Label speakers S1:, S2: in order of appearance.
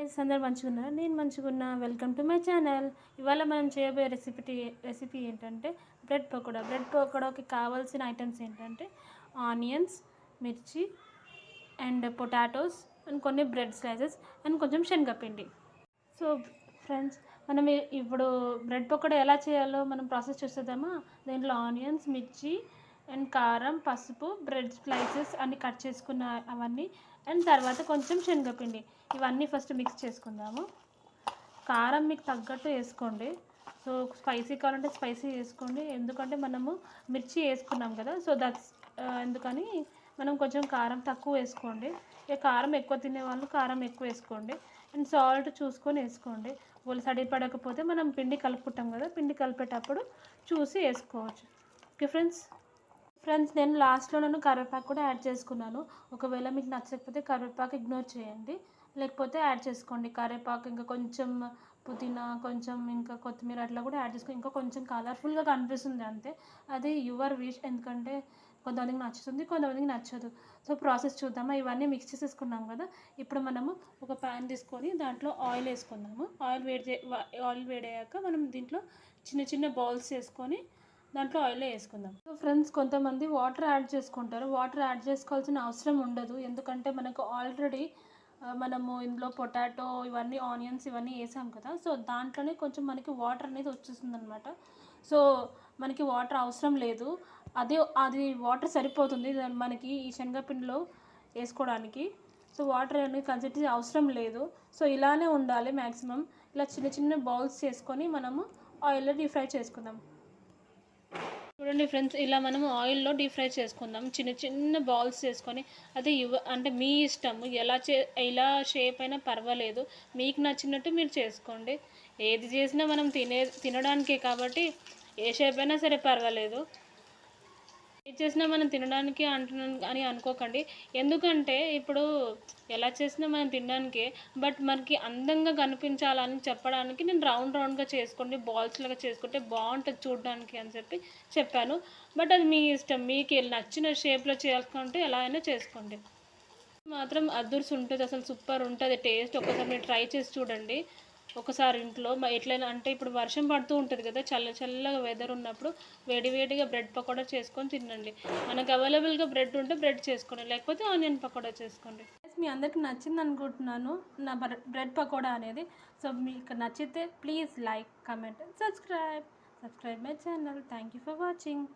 S1: Guys, అందరు మంచిగున్నారా? నేను మంచిగున్నా. Welcome to my channel. ఇవాళ మనం చేయబోయే రెసిపీ ఏంటంటే బ్రెడ్ పకోడా. బ్రెడ్ పకోడాకి కావాల్సిన ఐటమ్స్ ఏంటంటే ఆనియన్స్, మిర్చి అండ్ పొటాటోస్ అండ్ కొన్ని బ్రెడ్ స్లైసెస్ అండ్ కొంచెం శనగపిండి. సో ఫ్రెండ్స్, మనం ఇప్పుడు బ్రెడ్ పకోడా ఎలా చేయాలో మనం ప్రాసెస్ చూసేద్దామా. దీంట్లో ఆనియన్స్, మిర్చి అండ్ కారం, పసుపు, బ్రెడ్ స్లైసెస్ అన్నీ కట్ చేసుకున్న అవన్నీ అండ్ తర్వాత కొంచెం శనగపిండి ఇవన్నీ ఫస్ట్ మిక్స్ చేసుకుందాము. కారం మీకు తగ్గట్టు వేసుకోండి. సో స్పైసీ కావాలంటే స్పైసీ వేసుకోండి, ఎందుకంటే మనము మిర్చి వేసుకున్నాం కదా. సో దట్స్ ఎందుకని మనం కొంచెం కారం తక్కువ వేసుకోండి. ఇక కారం ఎక్కువ తినే వాళ్ళు కారం ఎక్కువ వేసుకోండి అండ్ సాల్ట్ చూసుకొని వేసుకోండి. వాళ్ళు సరిపడకపోతే మనం పిండి కలుపుకుంటాం కదా, పిండి కలిపేటప్పుడు చూసి వేసుకోవచ్చు. ఓకే ఫ్రెండ్స్, నేను లాస్ట్లో కరివేపాకు కూడా యాడ్ చేసుకున్నాను. ఒకవేళ మీకు నచ్చకపోతే కరివేపాకు ఇగ్నోర్ చేయండి, లేకపోతే యాడ్ చేసుకోండి. కరివేపాకు ఇంకా కొంచెం పుదీనా, కొంచెం ఇంకా కొత్తిమీర అట్లా కూడా యాడ్ చేసుకొని ఇంకా కొంచెం కలర్ఫుల్గా కనిపిస్తుంది అంతే. అది యువర్ విష్, ఎందుకంటే కొంతమందికి నచ్చుతుంది, కొంతమందికి నచ్చదు. సో ప్రాసెస్ చూద్దామా. ఇవన్నీ మిక్స్ చేసేసుకున్నాం కదా. ఇప్పుడు మనము ఒక ప్యాన్ తీసుకొని దాంట్లో ఆయిల్ వేసుకుందాము. ఆయిల్ వేడయ్యాక మనం దీంట్లో చిన్న చిన్న బౌల్స్ వేసుకొని దాంట్లో ఆయిల్లో వేసుకుందాం. సో ఫ్రెండ్స్, కొంతమంది వాటర్ యాడ్ చేసుకుంటారు. వాటర్ యాడ్ చేసుకోవాల్సిన అవసరం ఉండదు, ఎందుకంటే మనకు ఆల్రెడీ మనము ఇందులో పొటాటో ఇవన్నీ ఆనియన్స్ ఇవన్నీ వేసాం కదా. సో దాంట్లోనే కొంచెం మనకి వాటర్ అనేది వచ్చేస్తుంది అనమాట. సో మనకి వాటర్ అవసరం లేదు, అది వాటర్ సరిపోతుంది మనకి ఈ శనగపిండిలో వేసుకోవడానికి. సో వాటర్ అనేది కన్సిస్టెన్సీ అవసరం లేదు. సో ఇలానే ఉండాలి మ్యాక్సిమం. ఇలా చిన్న చిన్న బౌల్స్ చేసుకొని మనము ఆయిల్లో డీప్ ఫ్రై చేసుకుందాం. చూడండి ఫ్రెండ్స్, ఇలా మనం ఆయిల్లో డీప్ ఫ్రై చేసుకుందాం. చిన్న చిన్న బాల్స్ చేసుకొని అది అంటే మీ ఇష్టము, ఎలా షేప్ అయినా పర్వాలేదు, మీకు నచ్చినట్టు మీరు చేసుకోండి. ఏది చేసినా మనం తినడానికే కాబట్టి ఏ షేప్ అయినా సరే పర్వాలేదు. ఏది చేసినా మనం తినడానికి అని అనుకోకండి, ఎందుకంటే ఇప్పుడు ఎలా చేసినా మనం తినడానికే. బట్ మనకి అందంగా కనిపించాలని చెప్పడానికి నేను రౌండ్గా చేసుకోండి, బాల్స్ లాగా చేసుకుంటే బాగుంటుంది చూడడానికి అని చెప్పాను. బట్ అది మీ ఇష్టం, మీకు నచ్చిన షేప్లో చేసుకుంటే ఎలా అయినా చేసుకోండి. మాత్రం అదుర్స్ ఉంటుంది, అసలు సూపర్ ఉంటుంది టేస్ట్. ఒకసారి మీరు ట్రై చేసి చూడండి ఒకసారి ఇంట్లో. ఎట్లయినా అంటే ఇప్పుడు వర్షం పడుతూ ఉంటుంది కదా, చల్లగా వెదర్ ఉన్నప్పుడు వేడిగా బ్రెడ్ పకోడా చేసుకొని తినండి. మనకు అవైలబుల్గా బ్రెడ్ ఉంటే బ్రెడ్ చేసుకోండి, లేకపోతే ఆనియన్ పకోడా చేసుకోండి. మీ అందరికి నచ్చింది అనుకుంటున్నాను నా బ్రెడ్ పకోడా అనేది. సో మీకు నచ్చితే please like, comment and subscribe my channel. Thank you for watching.